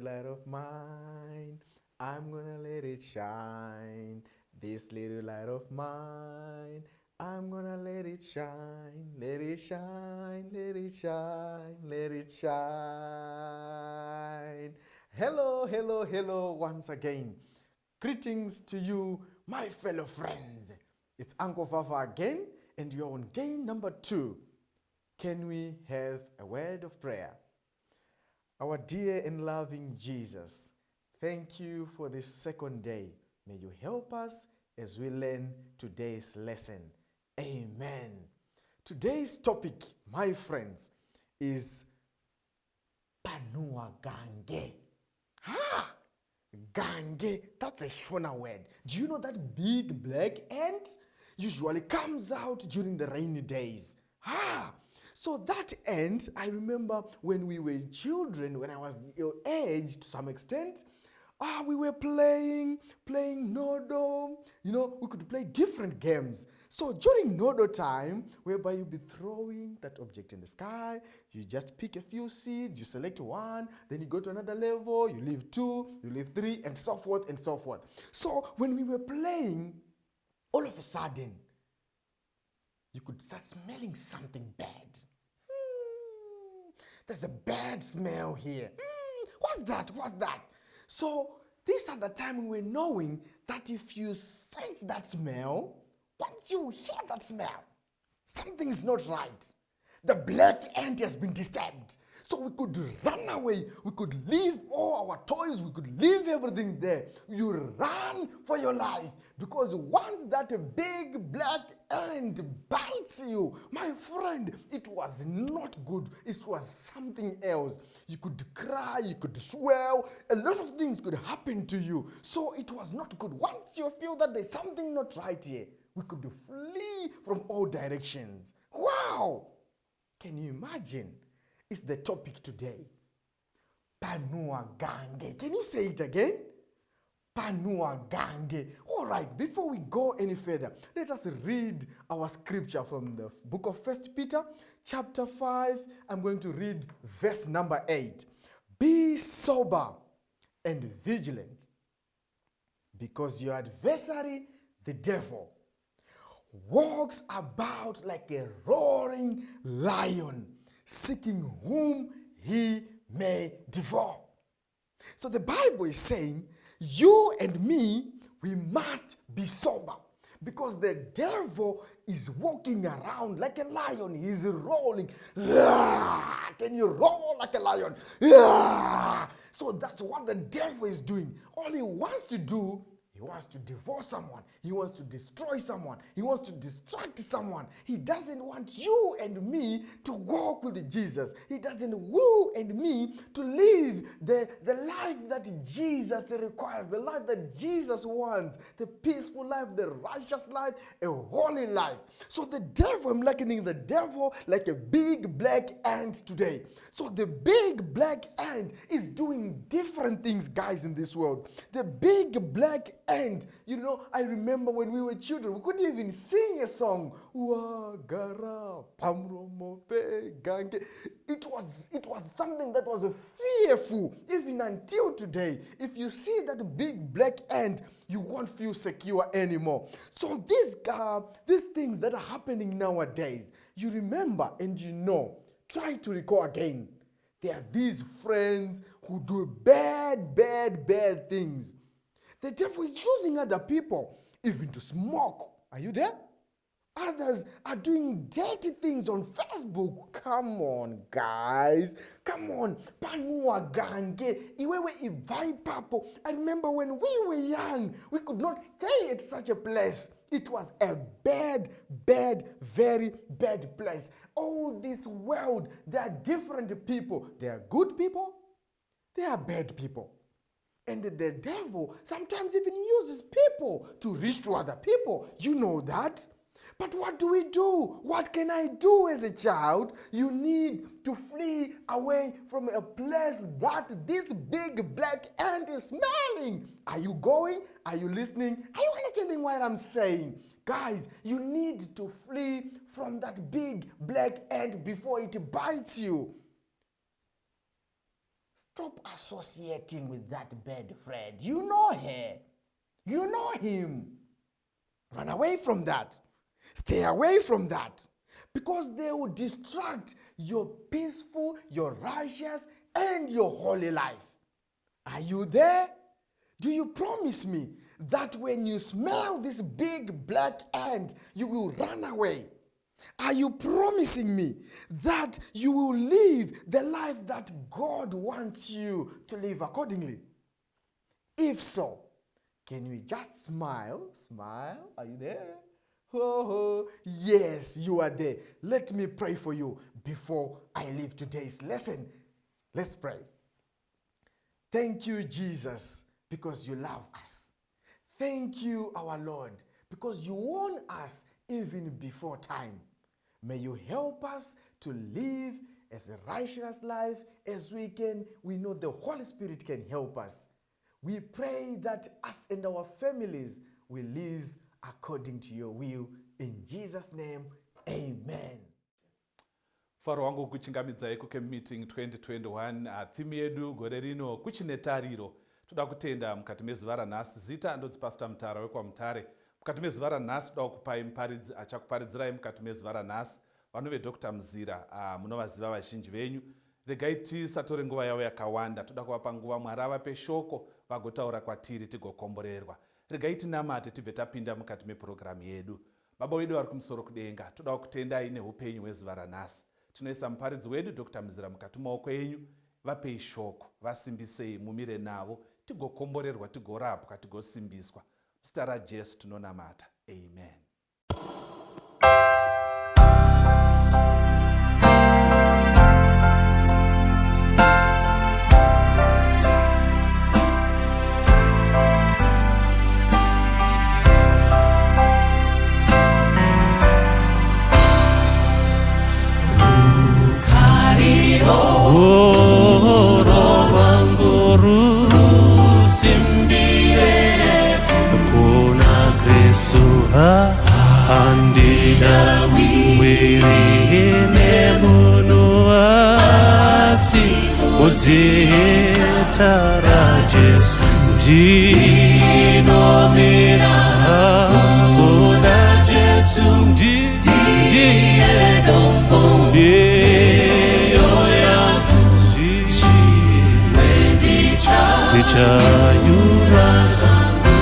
light of mine, I'm gonna let it shine. This little light of mine, I'm gonna let it shine, let it shine, let it shine, let it shine. Hello, hello, hello once again. Greetings to you, my fellow friends. It's Uncle Fafa again, and you're on day number 2. Can we have a word of prayer? Our dear and loving Jesus, thank you for this second day. May you help us as we learn today's lesson. Amen. Today's topic, my friends, is Panua Gange. Ha! Gange, that's a Shona word. Do you know that big black ant usually comes out during the rainy days? Ha! So that ant, I remember when we were children, when I was your age to some extent, we were playing Nodo. We could play different games. So during Nodo time, whereby you'll be throwing that object in the sky, you just pick a few seeds, you select one, then you go to another level, you leave 2, you leave 3, and so forth and so forth. So when we were playing, all of a sudden, you could start smelling something bad. There's a bad smell here. What's that? What's that? So this at the time we were knowing that if you sense that smell, once you hear that smell, something is not right. The black ant has been disturbed. So we could run away. We could leave all our toys. We could leave everything there. You run for your life. Because once that big black ant bites you, my friend, it was not good. It was something else. You could cry. You could swell. A lot of things could happen to you. So it was not good. Once you feel that there's something not right here, we could flee from all directions. Wow! Can you imagine? It's the topic today. Panua Gange. Can you say it again? Panua Gange. All right, before we go any further, let us read our scripture from the book of 1 Peter, chapter 5. I'm going to read verse number 8. Be sober and vigilant, because your adversary, the devil, walks about like a roaring lion, seeking whom he may devour. So the Bible is saying, you and me, we must be sober. Because the devil is walking around like a lion. He's rolling. Can you roar like a lion? So that's what the devil is doing. All he wants to do, he wants to devour someone. He wants to destroy someone. He wants to distract someone. He doesn't want you and me to walk with Jesus. He doesn't woo and me to live the life that Jesus requires, the life that Jesus wants, the peaceful life, the righteous life, a holy life. So the devil, I'm likening the devil like a big black ant today. So the big black ant is doing different things, guys, in this world. The big black ant, I remember when we were children, we couldn't even sing a song. It was something that was fearful, even until today. If you see that big black ant, you won't feel secure anymore. So these things that are happening nowadays, you remember and try to recall again. There are these friends who do bad things. The devil is using other people even to smoke. Are you there? Others are doing dirty things on Facebook. Come on, guys. Come on. Panua Gange. Iwewe ivai papo. I remember when we were young, we could not stay at such a place. It was a bad, very bad place. Oh, this world, there are different people. There are good people. There are bad people. And the devil sometimes even uses people to reach to other people. You know that. But what do we do? What can I do as a child? You need to flee away from a place that this big black ant is smelling. Are you going? Are you listening? Are you understanding what I'm saying? Guys, you need to flee from that big black ant before it bites you. Stop associating with that bad friend. You know her. You know him. Run away from that. Stay away from that. Because they will distract your peaceful, your righteous, and your holy life. Are you there? Do you promise me that when you smell this big black ant, you will run away? Are you promising me that you will live the life that God wants you to live accordingly? If so, can we just smile? Smile? Are you there? Oh, yes, you are there. Let me pray for you before I leave today's lesson. Let's pray. Thank you, Jesus, because you love us. Thank you, our Lord, because you warn us even before time. May you help us to live as a righteous life as we can. We know the Holy Spirit can help us. We pray that us and our families will live according to your will. In Jesus' name, amen. Faro wangu kuchingamidzai kuke meeting 2021 theme yedu gore rino kuchine tariro. Toda kutenda mukati mezuva ranhasi. Zita ndodzi Pastor Mutara wekwamutare. Mukati mezuva ranhasi toda kupai muparidzi achakuparidzirai mukati mezuva ranhasi. Vanove Dr. Mzira, munovaziva vazhinji venyu. Regai tisatore nguva yavo yakawanda. Toda kuvapa nguva Mwari avape shoko vagotaura kwatiri tigokomborerwa. Regai tinamate tibve tapinda mukati mepurogiramu yedu. Baba wedu vari kumusoro kudenga, toda kutendai neupenyu hwezuva ranhasi. Tinoisa muparidzi wedu Dr. Mzira mukati maoko enyu. Vapei shoko, vasimbisei, mumire navo, tigokomborerwa, tigorapwa, tigosimbiswa. Muzita raJesu tinonamata. Amen. Zita raJesu ndinomira kuna Jesu ndiye dombo neyo yangu chimwe ndichanyura zangu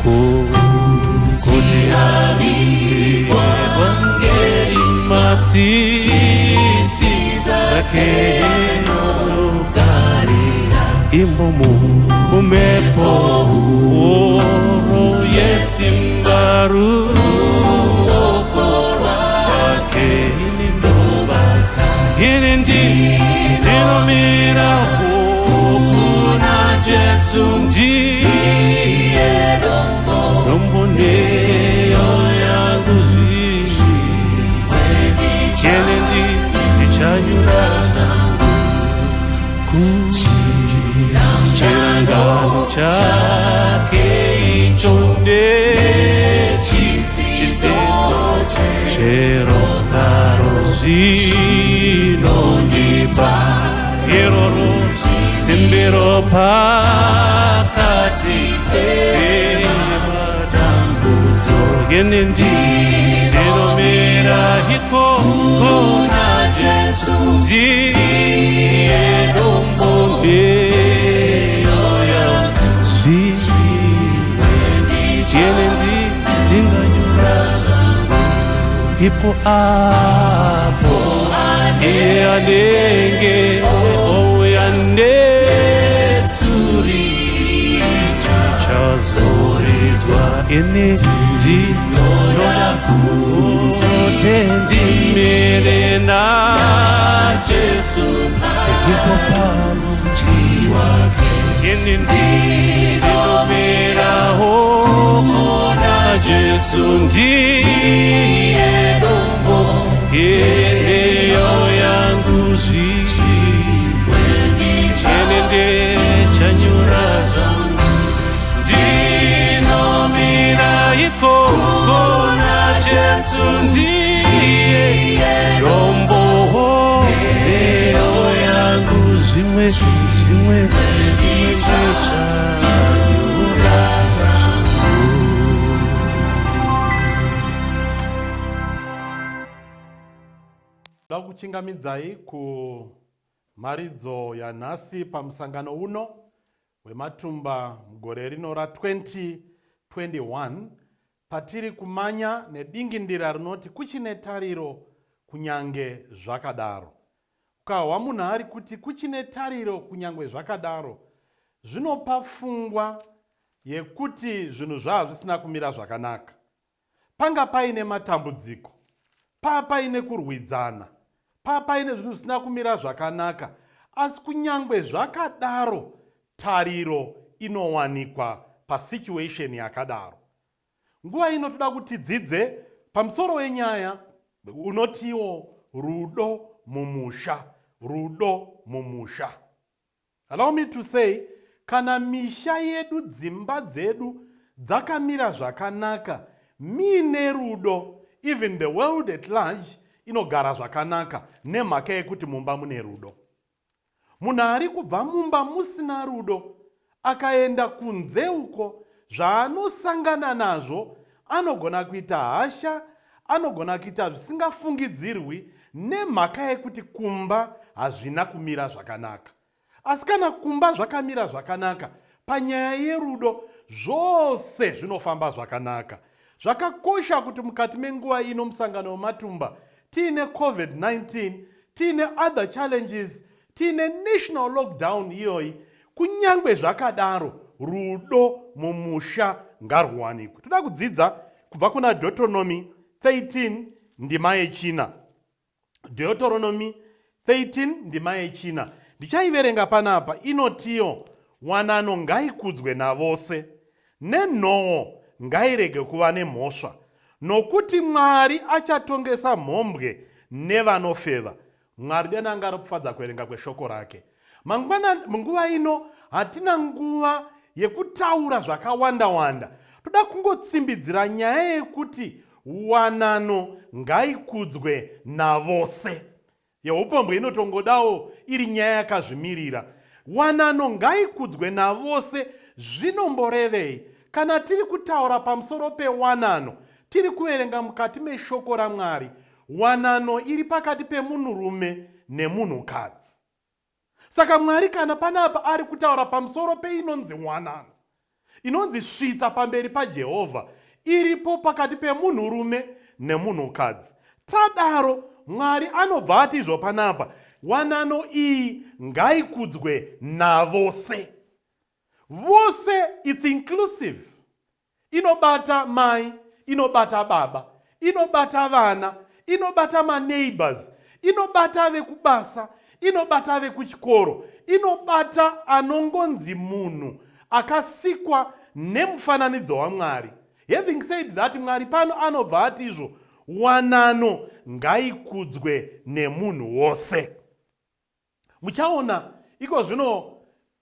kuti alikwa vangeli matsitsi dzake imbo mumepo yesimbaru wake ini ndinomira kuna Jesu ndiye dombo neyo yangu chene ndichanyura chirangano chake ichonde chitsetso chero paro zvinondipa iroro simbiro pakati pematambudzo yene ndinomira ikoko na Jesu ndiye dombo ipo apo eanenge oyanetsuri chazorizwa ene ndinoda kuti ndimerena Jesu ipo pano chiwake ene ndinomeraho na Jesu ndiye dombo eneyo yangu chimwe ndichanyura zangu ndinomira ikoko na Jesu ndiye dombo eneyo yangu chimwe chimwe chanyura Ndoda kuchingamidzai kumharidzo yanhasi pamusangano uno wematumba mugore rino ra2021 patiri kumanya nedingindira rinoti kuchine tariro kunyange zvakadaro. Ukahwa munhu ari kuti kuchine tariro kunyange zvakadaro, zvinopa pfungwa yekuti zvinhu zvava zvisina kumira zvakanaka. Panga paine matambudziko, paine kurwidzana, paine zvinhu zvisina kumira zvakanaka, asi kunyange zvakadaro tariro inowanikwa pasituation yakadaro. Nguva ino toda kuti tidzidze pamusoro wenyaya unotiwo rudo mumusha. Allow me to say, kana misha yedu, dzimba dzedu dzakamira zvakanaka, mine rudo, even the world at large inogara zvakanaka nemhaka yekuti mumba mune rudo. Munhu ari kubva mumba musina rudo akaenda kunze uko, zvaanosangana nazvo anogona kuita hasha, anogona kuita zvisingafungidzirwi nemhaka yekuti kumba hazvina kumira zvakanaka. Asi kana kumba zvakamira zvakanaka, panyaya yerudo zvose zvinofamba zvakanaka. Zvakakosha kuti mukati menguva ino musangano wematumba tiine COVID-19, tiine other challenges, tiine national lockdown iyoyi, kunyange zvakadaro rudo mumusha ngarwanikwe. Toda kudzidza kubva kuna Deuteronomy 13 ndima yechina. Deuteronomy 13 ndima yechina. Ndichaiverenga panapa. Inotiyo, wanano ngaikudzwe navose, nenhoo ngairege kuva nemhosva, nokuti Mwari achatongesa mhombwe nevanofeva. Mwari denanga arikufadza kuverenga kweshoko rake. Munguva ino hatina nguva yekutaura zvakawanda-wanda. Toda kungotsimbidzira nyaya yekuti wanano ngaikudzwe navose. Yeupombwe inotongodawo iri nyaya yakazvimirira. Wanano ngaikudzwe navose zvinomborevei? Kana tiri kutaura pamusoro pewanano, tiri kuverenga mukati meshoko raMwari, wanano iri pakati pemunhurume nemunhukadzi. Saka Mwari kana panapa ari kutaura pamusoro peinonzi wanano, inonzi svitsa pamberi paJehovha, iripo pakati pemunhurume nemunhukadzi. Tadaro Mwari anobva ati izvo panapa, wanano iyi ngaikudzwe navose. Vose, it's inclusive. Inobata mai, inobata baba, inobata vana, inobata maneighbors, inobata vekubasa, inobata vekuchikoro, inobata anongonzi munhu akasikwa nemufananidzo waMwari. Having said that, Mwari pano anobva ati izvo, wanano ngaikudzwe nemunhu wose. Muchaona iko zvino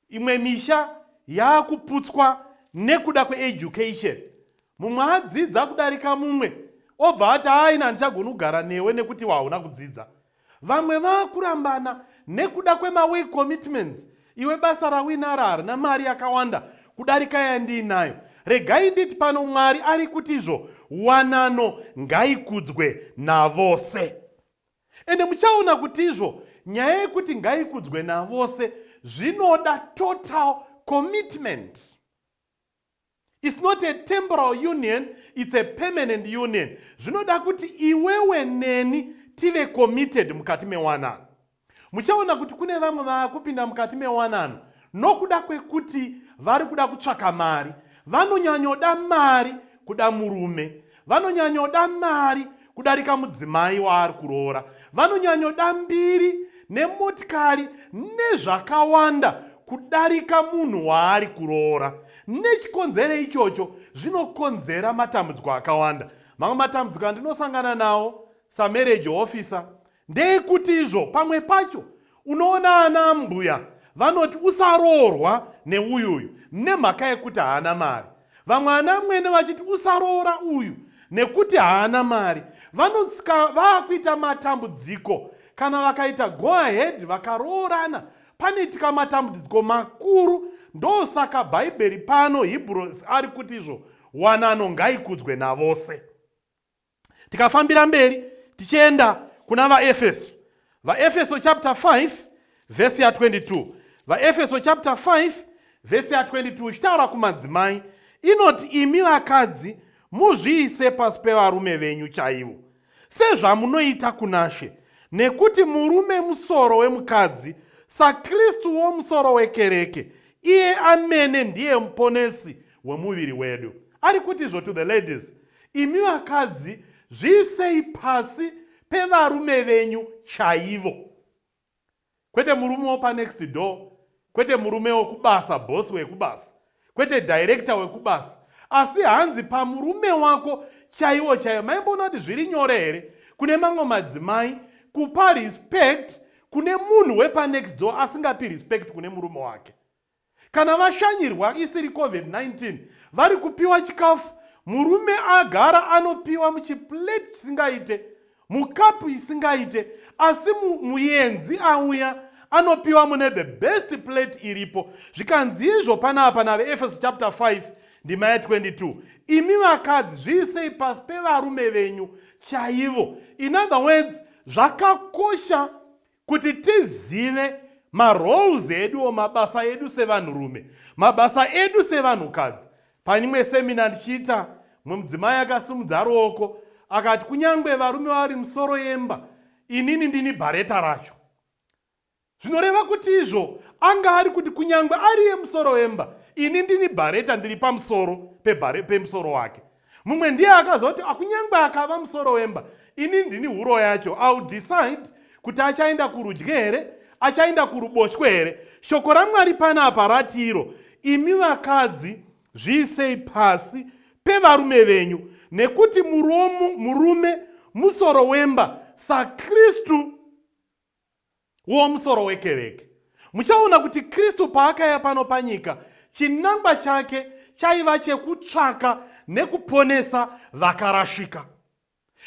imwe misha yakuputswa nekuda kweeducation. Mumwe adzidza kudarika mumwe, obva ati aina handichagona kugara newe nekuti hauna kudzidza. Vamwe vakurambana nekuda kwemawork commitments. Iwe basa rawinara harina mari yakawanda kudarika yandiinayo. Regai nditi pano Mwari ari kuti izvo, wanano ngaikudzwe navose. Ende muchaona kuti izvo, nyaya yekuti ngaikudzwe navose zvinoda total commitment. It's not a temporal union, it's a permanent union. Zvinoda kuti iwewe neni tive committed mukati mewanano. Muchaona kuti kune vamwe vakupinda mukati mewanano nokuda kwekuti vari kuda kutsvaka mari. Vanonyanyoda mari kuda murume, vanonyanyoda mari kudarika mudzimai waari kuroora, vanonyanyoda mbiri nemotikari nezvakawanda kudarika munhu waari kuroora. Nechikonzero ichocho zvinokonzera matambudziko akawanda. Mamwe matambudziko andinosangana nawo samarriage officer ndeyekuti izvo, pamwe pacho unoona ana mbuya vanoti usaroorwa neuyuyu nemhaka yekuti haana mari. Vamwe ana mwene vachiti usaroora uyu nekuti haana mari. Vanosvika vakuita matambudziko kana vakaita go ahead vakaroorana panoitika matambudziko makuru. Ndosaka bhaibheri pano Hebrews ari kuti izvo wanano ngaikudzwe navose. Tikafambira mberi tichienda kuna vaEfeso. VaEfeso chapter 5 verse ya 22. VaEfeso chapter 5 verse ya 22 uchitaura kumadzimai inoti, imi vakadzi muzviise pasi pevarume venyu chaivo, sezvamunoita kuna She, nekuti murume musoro wemukadzi, saKristuwo musoro wekereke, iye amene ndiye muponesi wemuviri wedu. Ari kuti izvo to the ladies, imi vakadzi zviisei pasi pevarume venyu chaivo. Kwete murume wopa next door, kwete murume wekubasa, boss wekubasa, kwete director wekubasa, asi hanzi pamurume wako chaivo chaivo. Maimboona kuti zviri nyore here kune mamwe madzimai kupa respect kune munhu wepa next door asingapi respect kune murume wake. Kana vashanyirwa isiri COVID-19 vari kupiwa chikafu, murume agara anopiwa muchiplate chisingaite, mukapu isingaite, asi muyenzi auya anopiwa mune the best plate iripo. Zvikanzi izvo panapa naveEfeso chapter 5 ndima ya 22, imi vakadzi zviisei pasi pevarume venyu chaivo. In other words, zvakakosha kuti tizive maroles edu o mabasa edu sevanhurume, mabasa edu sevanhukadzi. Panimwe semina ndichiita, mudzimai akasimudza ruoko akati kunyangwe varume vari musoro yemba, inini ndini bhareta racho. Zvinoreva kuti izvo anga ari kuti kunyangwe ari yemusoro wemba, ini ndini bhareta ndiri pamusoro pemusoro wake. Mumwe ndiye akazoti akunyangwe akava musoro wemba, ini ndini huro yacho. I'll decide kuti achaenda kurudyi here, achaenda kuruboshwe here. Shoko raMwari panapa ratiro, imi vakadzi zviisei pasi pevarume venyu, nekuti murume musoro wemba, saKristu womusoro wekereke. Muchaona kuti Kristu paakaya pano panyika, chinangwa chake chaiva chekutsvaka nekuponesa vakarashika.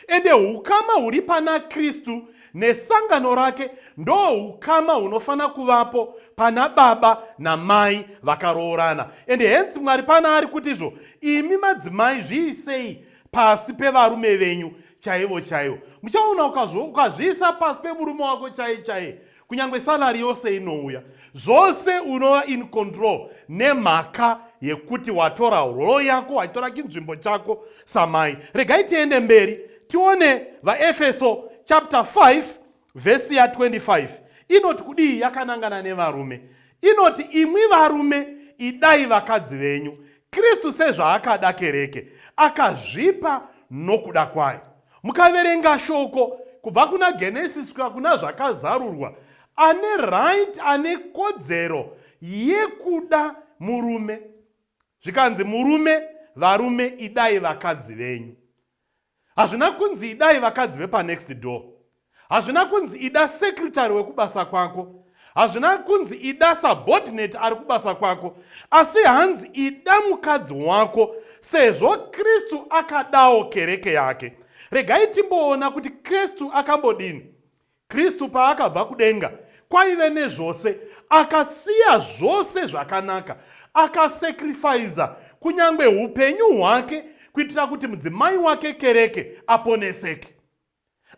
Ende ukama huri pana Kristu nesangano rake ndo ukama hunofana kuvapo pana baba namai vakaroorana. Ende hensi Mwari pana ari kuti izvo, imi madzimai zviisei pasi pevarume venyu chaivo chaivo. Muchaona ukazviisa pasi pemurume wako chaiye, kunyangwe salari yose inouya, zvose unova in control nemhaka yekuti watora rolo yako, watora chinzvimbo chako samai. Regai tiende mberi tione vaEfeso chapter 5 verse ya 25. Inoti kudii yakanangana nevarume. Inoti, imwi varume idai vakadzi venyu Kristu sezvaakada kereke, akazvipa nokuda kwayo. Mukaverenga shoko kubva kuna Genesis kuna zvakazarurwa, ane right, ane kodzero yekuda murume. Zvikanzi murume, varume idai vakadzi venyu. Hazvina kunzi idai vakadzi vepa next door. Hazvina kunzi ida secretary wekubasa kwako. Hazvina kunzi ida subordinate ari kubasa kwako. Asi hanzi ida mukadzi wako sezvo Kristu akadawo kereke yake. Regai timboona kuti Kristu akambodini. Kristu paakabva kudenga kwaive nezvose, akasiya zvose zvakanaka, akasacrifice kunyangwe upenyu hwake kuitira kuti mudzimai wake kereke aponeseke.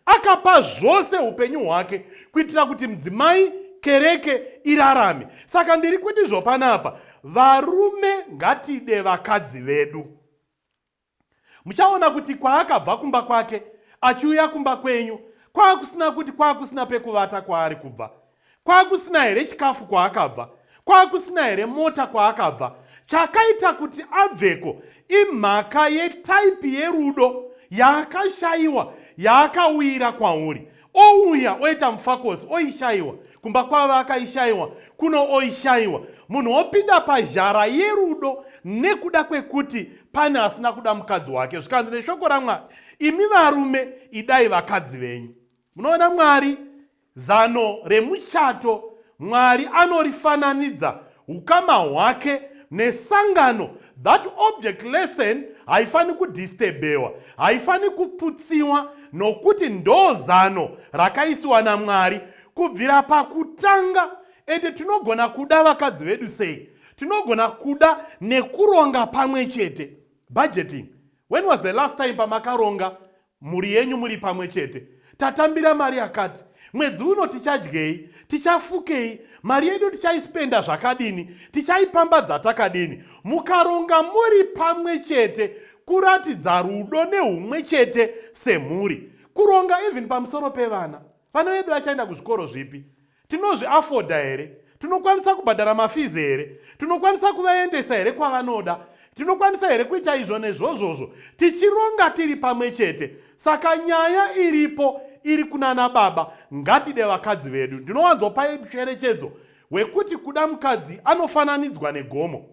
Akapa zvose upenyu hwake kuitira kuti mudzimai kereke irarame. Saka ndiri kuti izvo panapa, varume ngatide vakadzi vedu. Muchaona kuti kwaakabva kumba kwake achiuya kumba kwenyu, kwaakusina kuti kwaakusina pekuvata kwaari kubva, kwaakusina here chikafu kwaakabva, kwaakusina here mota kwaakabva. Chakaita kuti abveko imhaka yetaipi yerudo yaakashayiwa, yaakawira kwauri. Ouya oita mufakosi, oishayiwa kumba kwavo, akaishayiwa kuno oishayiwa. Munhu opinda pazhara yerudo nekuda kwekuti pane asina kuda mukadzi wake. Zvikanzi neshoko raMwari, imi varume idai vakadzi venyu. Munoona Mwari zano remuchato, Mwari anorifananidza ukama hwake nesangano. That object lesson haifani kudisturbewa, haifani kuputsiwa, nokuti ndo zano rakaisiwa naMwari kubvira pakutanga ende tinogona kuda vakadzi vedu sei? Tinogona kuda nekuronga pamwe chete. Budgeting. When was the last time pamakaronga muri yenyu muri pamwe chete? Tatambira mari yakati. Mwedzi uno tichadyei, tichafukei, mari yedu tichaispenda zvakadini, tichaipambadza takadini. Mukaronga muri pamwe chete, kuratidza rudo neumwe chete semhuri. Kuronga even pamusoro pevana. Vana vedu vachaenda kuzvikoro zvipi? Tinozviafoda here? Tinokwanisa kubhadhara mafizi here? Tinokwanisa kuvaendesa here kwavanoda? Tinokwanisa here kuita izvo nezvozvozvo? Tichironga tiri pamwe chete. Saka nyaya iripo iri kunana baba, ngatide vakadzi vedu. Ndinowanzopa mucherechedzo wekuti kuda mukadzi anofananidzwa negomo.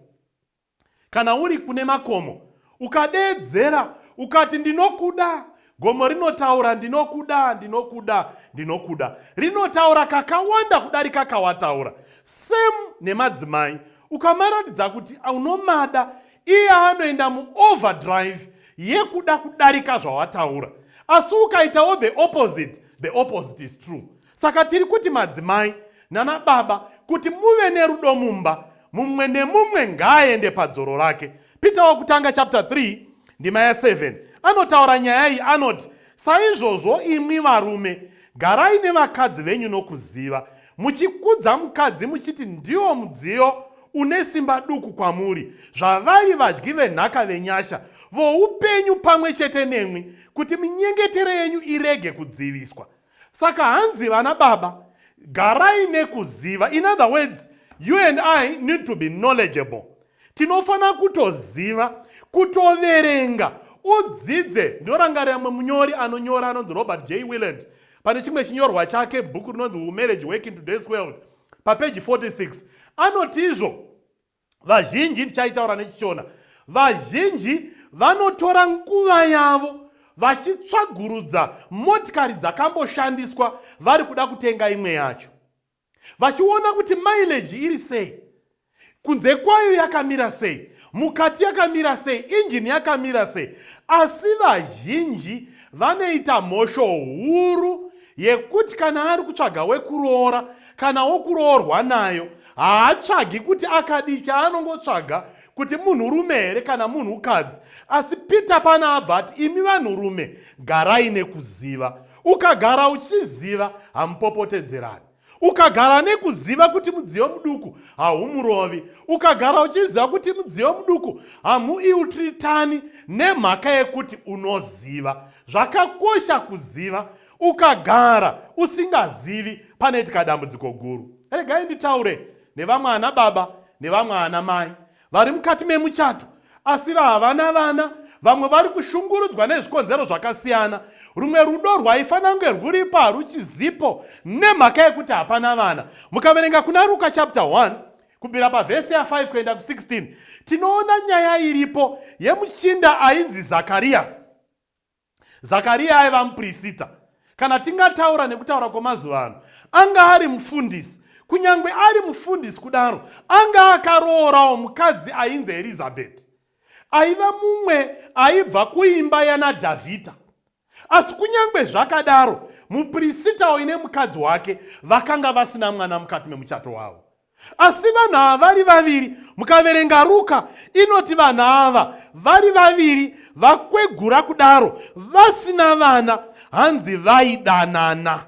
Kana uri kune makomo, ukadeedzera ukati ndinokuda, gomo rinotaura ndinokuda, ndinokuda, ndinokuda. Rinotaura kakawanda kudarika kawataura. Same nemadzimai. Ukamaratidza kuti unomada, iye anoenda muoverdrive yekuda kudarika zvawataura. Asi ukaitawo the opposite is true. Saka tiri kuti madzimai nana baba kuti muve nerudo mumba, mumwe nemumwe ngaaende padzoro rake. Peter wakutanga chapter 3 ndima ya 7 anotaura nyaya iyi, anoti saizvozvo imwi varume garai nevakadzi venyu nokuziva, muchikudza mukadzi muchiti ndiwo mudziyo une simba duku kwamuri, zvavari vadyi venhaka venyasha voupenyu pamwe chete nemwi, kuti minyengetero yenyu irege kudziviswa. Saka hanzi vana baba, garai nekuziva. In other words, you and I need to be knowledgeable. Tinofana kutoziva, kutoverenga, udzidze. Ndorangarira munyori anonyora anonzi Robert J. Willand. Pane chimwe chinyorwa chake bhuku rinonzi Marriage Work in Today's World, papage 46. Anoti izvo, vazhinji ndichaitaura nechichona, vazhinji vanotora nguva yavo vachitsvagurudza motikari dzakamboshandiswa vari kuda kutenga imwe yacho, vachiona kuti mileage iri sei, kunze kwayo yakamira sei, mukati yakamira sei, injini yakamira sei. Asi vazhinji vanoita mhosho huru yekuti kana ari kutsvaga wekuroora kana wokuroorwa nayo, haatsvagi kuti akadi, chaanongotsvaga kuti munhurume here kana munhukadzi. Asi Peter pana abva ati imi vanhurume garai nekuziva. Ukagara uchiziva hamupopotedzerani. Ukagara nekuziva kuti mudziyo muduku haumurovi. Ukagara uchiziva kuti mudziyo muduku hamuiutritani nemhaka yekuti unoziva. Zvakakosha kuziva. Ukagara usingazivi panoitika dambudziko guru. Regai nditaure nevamwe ana baba nevamwe ana mai vari mukati memuchato asi havana vana, vamwe vari kushungurudzwa nezvikonzero zvakasiyana. Rumwe rudo rwaifanange rwuripo haruchizipo nemhaka yekuti hapana vana. Mukaverenga kuna Luka chapter 1 kubvira pavhesi ya5 kuenda ku16 tinoona nyaya iripo yemuchinda ainzi Zakarias. Zakaria aiva muprista. Kana tingataura nekutaura kwemazuva ano, anga ari mufundisi. Kunyangwe ari mufundisi kudaro, anga akaroorawo mukadzi ainzi Elizabeth, aiva mumwe aibva kuimba yana Dhavhidha. Asi kunyangwe zvakadaro, muprista uine mukadzi wake vakanga vasina mwana mukati memuchato wavo. Asi vanhu ava vari vaviri, mukaverenga Ruka inoti vanhu ava vari vaviri vakwegura kudaro vasina vana, hanzi vaidanana.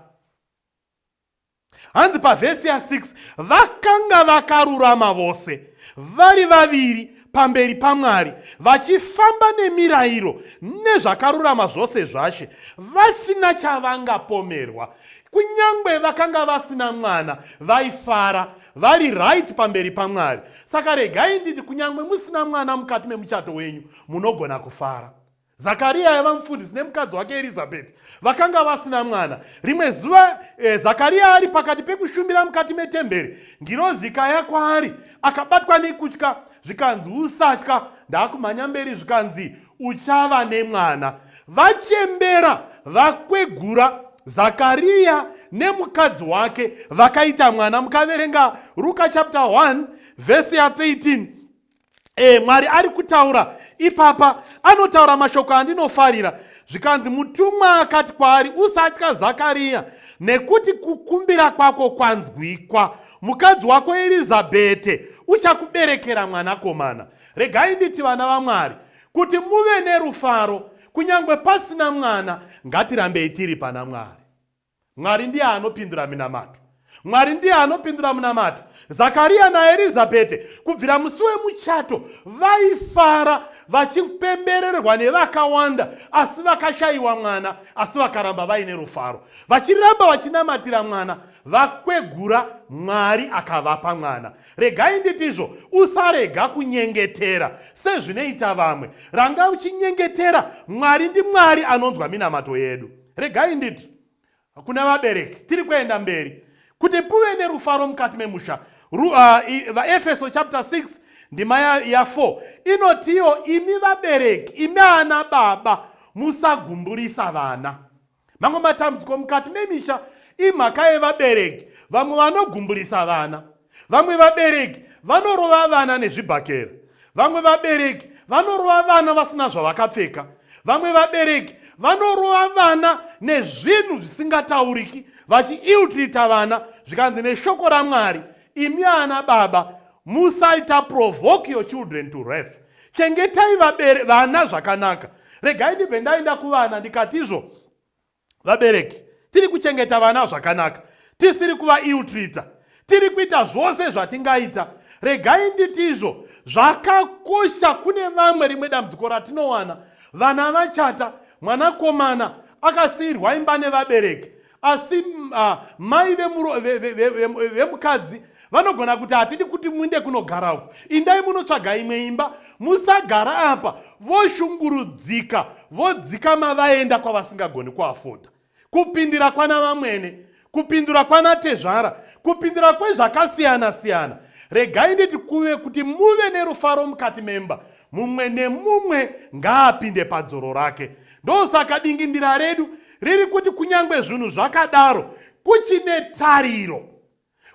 Hanzi pavhesi ya6 vakanga vakarurama vose, vari vaviri pamberi paMwari, vachifamba nemirayiro nezvakarurama zvose zvashe, vasina chavangapomerwa. Kunyangwe vakanga vasina mwana, vaifara, vari right pamberi paMwari. Saka regai nditi kunyangwe musina mwana mukati memuchato wenyu, munogona kufara. Zakaria aiva mufundisi nemukadzi wake Elizabeth vakanga vasina mwana. Rimwe zuva Zakaria ari pakati pekushumira mukati metemberi, ngirozi ikauya kwaari akabatwa nekutya, zvikanzi usatya, ndakumhanya mberi zvikanzi uchava nemwana. Vachembera, vakwegura, Zakaria nemukadzi wake vakaita mwana. Mukaverenga Luka chapter 1 vhesi ya 13 Mwari ari kutaura ipapa, anotaura mashoko andinofarira. Zvikanzi mutumwa akati kwaari, usatya Zakariya, nekuti kukumbira kwako kwanzwikwa. Mukadzi wako Erizabhete uchakuberekera mwanakomana. Regai nditi vana vaMwari, kuti muve nerufaro kunyangwe pasina mwana, ngatirambei tiri pana Mwari. Mwari ndiye anopindura minamato. Mwari ndiye anopindura munamato. Zakariya naErizabhete kubvira musi wemuchato vaifara vachipembererwa nevakawanda, asi vakashayiwa mwana, asi vakaramba vaine rufaro. Vachiramba vachinamatira mwana, vakwegura, Mwari akavapa mwana. Regai nditizvo, usarega kunyengetera sezvinoita vamwe. Ranga uchinyengetera, Mwari ndiMwari anonzwa minamato yedu. Regai nditi kuna vabereki tiri kuenda mberi kuti puve nerufaro mukati memusha. Efeso chapter 6 ndima ya 4 inotiyo, imi vabereki, imi ana baba, musagumburisa vana. Mamwe matambudziko mukati memisha imhaka yevabereki. Vamwe vanogumburisa vana, vamwe vabereki vanorova vana nezvibhakera, vamwe vabereki vanorova vana vasina zvavakapfeka, vamwe vabereki vanorova vana nezvinhu zvisingatauriki, vachiiltrita vana. Zvikanzi neshoko raMwari, imi ana baba, musaita provoke your children to wrath. Chengetai vana zvakanaka. Regai ndibve ndaenda kuvana ndikatizvo, vabereki tiri kuchengeta vana zvakanaka, tisiri kuvailtrita, tiri kuita zvose zvatingaita. Regai nditizvo, zvakakosha. Kune vamwe rimwe dambudziko ratinowana, vana vachata, mwanakomana akasiyirwa imba nevabereki, asi mai vemukadzi vanogona kuti hatidi kuti muinde kunogara uku, indai munotsvaga imwe imba, musagara apa. Voshungurudzika, vodzika mavaenda kwavasingagoni kuafodha. Kupindira kwana vamwene, kupindura kwana tezvara, kupindura kwezvakasiyana siyana. Regai nditi kuve kuti muve nerufaro mukati memba, mumwe nemumwe ngaapinde padzoro rake. Ndosaka dingindira redu riri kuti kunyangwe zvinhu zvakadaro, kuchine tariro.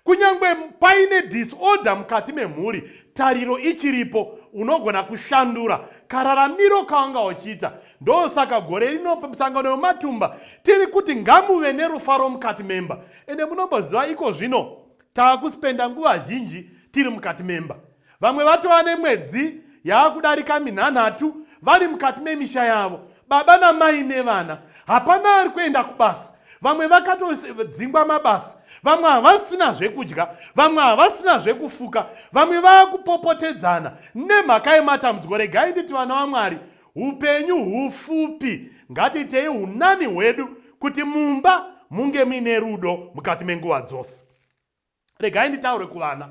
Kunyangwe paine disorder mukati memhuri, tariro ichiripo, unogona kushandura kararamiro kawanga uchiita. Ndosaka gore rino pamusangano wematumba tiri kuti ngamuve nerufaro mukati memba. Ende munomboziva iko zvino taakuspenda nguva zhinji tiri mukati memba. Vamwe vatova nemwedzi yaakudarika 3 vari mukati memisha yavo, baba namai nevana, hapana ari kuenda kubasa. Vamwe vakatodzingwa mabasa, vamwe havasina zvekudya, vamwe havasina zvekufuka, vamwe vakupopotedzana nemhaka yematambudziko. Regai nditi vana vaMwari, upenyu hufupi, ngatitei unani hwedu kuti mumba munge muine rudo mukati menguva dzose. Regai nditaure kuvana.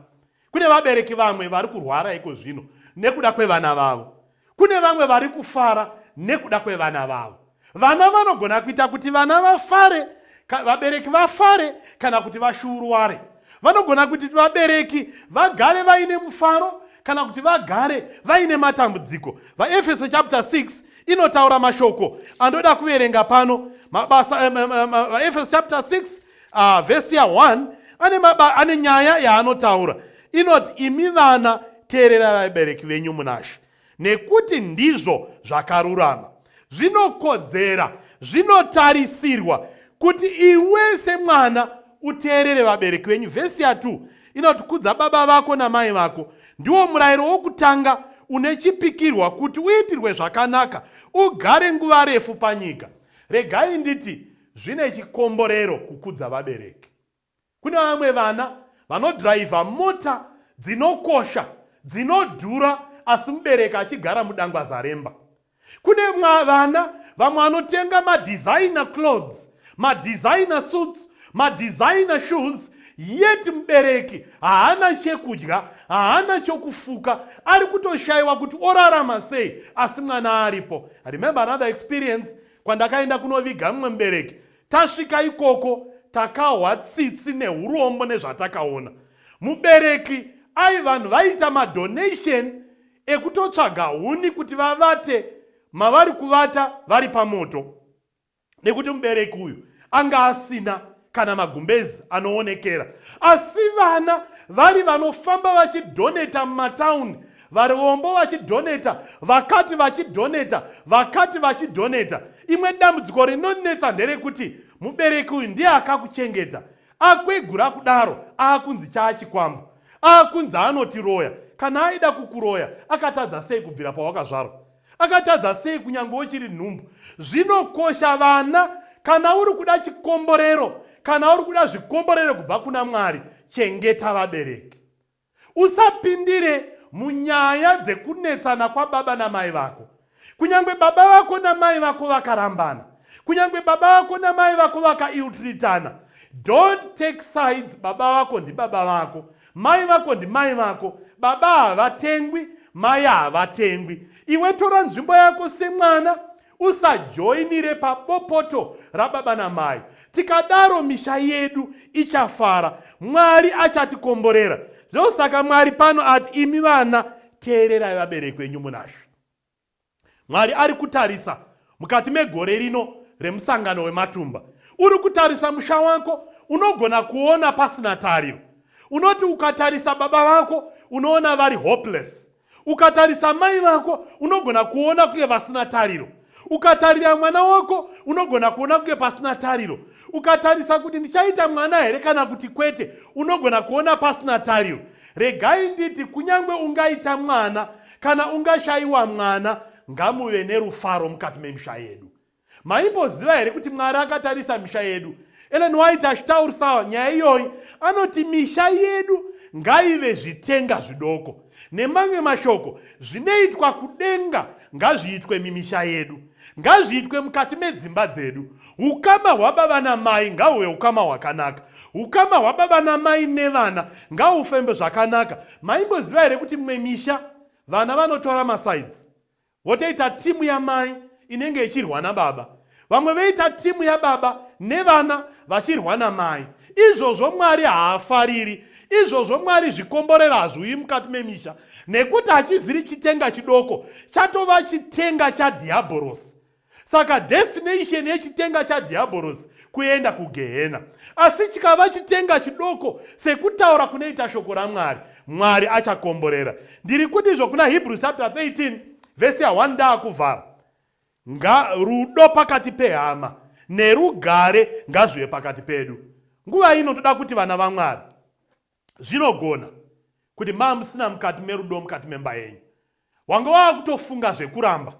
Kune vabereki vamwe vari kurwara iko zvino nekuda kwevana vavo. Kune vamwe vari kufara nekuda kwevana vavo. Vana vanogona kuita kuti vana vafare, vabereki vafare, kana kuti vashurware. Vanogona kuti vabereki vagare vaine mufaro, kana kuti vagare vaine matambudziko. VaEfeso chapter 6 inotaura mashoko andoda kuverenga pano. VaEfeso chapter 6 verse ya 1 ane nyaya yaanotaura. Inoti, imi vana teerera vabereki venyu munashe, nekuti ndizvo zvakarurama, zvinokodzera, zvinotarisirwa kuti iwe semwana uteerere vabereki venyu. Vhesi ya 2 inoti, kudza baba vako namai vako, ndiwo murayiro wokutanga une chipikirwa kuti uitirwe zvakanaka, ugare nguva refu panyika. Regai nditi, zvine chikomborero kukudza vabereki. Kune vamwe vana vanodhiraivha mota dzinokosha, dzinodhura, asi mubereki achigara mudangwaza remba. Kune vana vamwe vanotenga madesigner clothes, madesigner suits, madesigner shoes, yeti mubereki haana chekudya, haana chokufuka, ari kutoshayiwa kuti orarama sei, asi mwana aripo. I remember another experience kwandakaenda kunoviga mumwe mubereki. Tasvika ikoko takahwa tsitsi neurombo nezvatakaona. Mubereki vanhu vaita madonation ekutotsvaga huni kuti vavate mavari kuvata vari pamoto, nekuti mubereki uyu anga asina kana magumbezi anoonekera. Asi vana vari vanofamba vachidoneta mumatauni, varombo vachidhoneta, vakati vachidhoneta, vakati vachidhoneta. Imwe dambudziko rinonetsa nderekuti mubereki uyu ndiye akakuchengeta, akwegura kudaro akunzi chaachikwambo, akunzi anotiroya. Kana aida kukuroya akatadza sei kubvira pawakazvarwa? Akatadza sei kunyange uchiri nhumbu? Zvinokosha vana, kana uri kuda chikomborero, kana uri kuda zvikomborero kubva kuna Mwari, chengeta vabereki. Usapindire munyaya dzekunetsana kwababa namai vako. Kunyange baba vako namai vako vakarambana, kunyange baba vako namai vako vakaiutiritana, don't take sides. Baba vako ndi baba vako, mai vako ndi mai vako. Baba havatengwi, mai havatengwi. Iwe tora nzvimbo yako semwana, usajoinire pabopoto rababa namai. Tikadaro misha yedu ichafara, Mwari achatikomborera. Zvosaka Mwari pano ati, imi vana teererai vabereki venyu munazvo. Mwari ari kutarisa mukati megore rino remusangano wematumba. Uri kutarisa musha wako, unogona kuona pasina tariro. Unoti ukatarisa baba vako unoona vari hopeless. Ukatarisa mai vako unogona kuona kunge vasina tariro. Ukatarira mwana wako unogona kuona kunge pasina tariro. Ukatarisa kuti ndichaita mwana here kana kuti kwete, unogona kuona pasina tariro. Regai nditi kunyange ungaita mwana kana ungashayiwa mwana, ngamuve nerufaro mukati memisha yedu. Maimboziva here kuti Mwari akatarisa misha yedu? Ellen White achitaurisawo nyaya iyoyi anoti misha yedu ngaive zvitenga zvidoko. Nemamwe mashoko, zvinoitwa kudenga ngazviitwe mimisha yedu, ngazviitwe mukati medzimba dzedu. Ukama hwababa namai ngahuve ukama hwakanaka. Ukama hwababa namai nevana ngahufembe zvakanaka. Maimboziva here kuti mimwe misha vana vanotora masides, votoita timu yamai inenge ichirwa nababa, vamwe voita timu yababa nevana vachirwa namai. Izvozvo Mwari haafariri. Izvozvo Mwari zvikomborera hazviuyi mukati memisha, nekuti hachiziri chitenga chidoko, chatova chitenga chadhiabhorosi. Saka destination yechitenga chadhiabhorosi kuenda kugehena. Asi chikava chitenga chidoko sekutaura kunoita shoko raMwari, Mwari achakomborera. Ndiri kuti izvo kuna Hebrews chapter 13 verse ya 1 ndakuvhara. Rudo pakati pehama nerugare ngazvive pakati pedu. Nguva ino toda kuti vana vaMwari, zvinogona kuti musina mukati merudo mukati memba yenyu. Wanga wakutofunga zvekuramba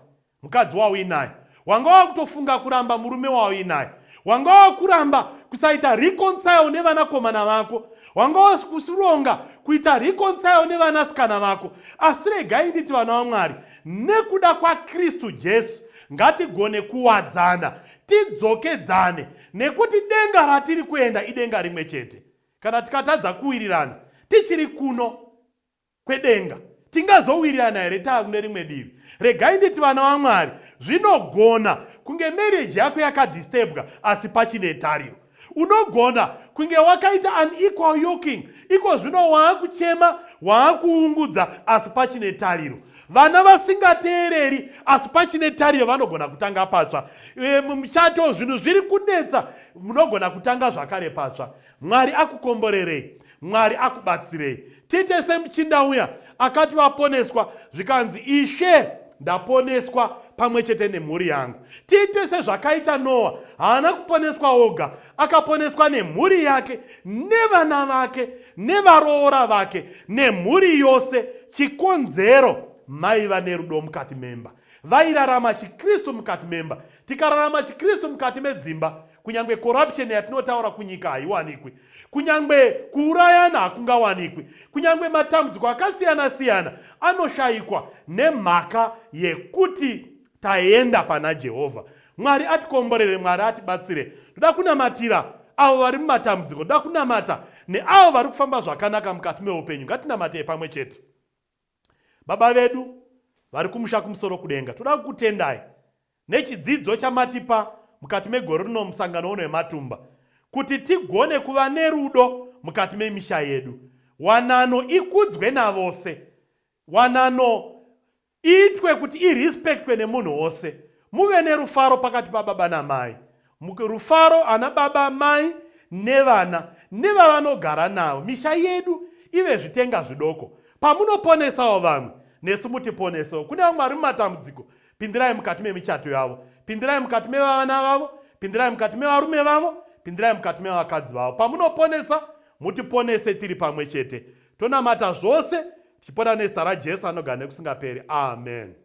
mukadzi wauinaye, wanga wakutofunga kuramba murume wauinaye, wanga wakuramba kusaita reconcile nevanakomana vako, wanga wakusironga kuita reconcile nevanasikana vako. Asi regai nditi vana vaMwari, nekuda kwaKristu Jesu ngatigone kuwadzana, tidzokedzane, nekuti denga ratiri kuenda idenga rimwe chete. Kana tikatadza kuwirirana tichiri kuno kwedenga, tingazowirirana here taakune rimwe divi? Regai nditi vana vaMwari, zvinogona kunge marriage yako yakadisturbwa asi pachine tariro. Unogona kunge wakaita unequal yoking, iko zvino waakuchema, waakuungudza asi pachine tariro. Vana vasingateereri asi pachine tariro vanogona kutanga patsva. Muchato zvinhu zviri kunetsa, munogona kutanga zvakare patsva. Mwari akukomborerei, Mwari akubatsirei. Tiite semuchinda uya akati vaponeswa zvikanzi, Ishe ndaponeswa pamwe chete nemhuri yangu. Tiite sezvakaita Noa, haana kuponeswa oga, akaponeswa nemhuri yake, nevana vake, nevaroora vake, nemhuri yose. Chikonzero, maiva nerudo mukati memba, vairarama chiKristu mukati memba. Tikararama chiKristu mukati medzimba, kunyange corruption yatinotaura kunyika haiwanikwi, kunyange kuurayana hakungawanikwi, kunyange matambudziko akasiyana siyana anoshayikwa nemhaka yekuti taenda pana Jehovha. Mwari atikomborere, Mwari atibatsire. Toda kunamatira avo vari mumatambudziko, toda kunamata neavo vari kufamba zvakanaka mukati meupenyu. Ngatinamatei pamwe chete. Baba vedu vari kumusha kumusoro kudenga, toda kukutendai nechidzidzo chamatipa mukati megore rino musangano uno wematumba, kuti tigone kuva nerudo mukati memisha yedu. Wanano ikudzwe navose, wanano iitwe kuti irespectwe nemunhu wose. Muve nerufaro pakati pababa namai, rufaro ana baba, mai nevana nevavanogara navo. Misha yedu ive zvitenga zvidoko. Pamunoponesawo vamwe, nesu mutiponesewo. Kune vamwe vari mumatambudziko, pindirai mukati memichato yavo, pindirai mukati mevana vavo, pindirai mukati mevarume vavo, pindirai mukati mevakadzi vavo. Pamunoponesa, mutiponese tiri pamwe chete. Tonamata zvose tichipota nezita raJesu anogara nekusingaperi. Amen.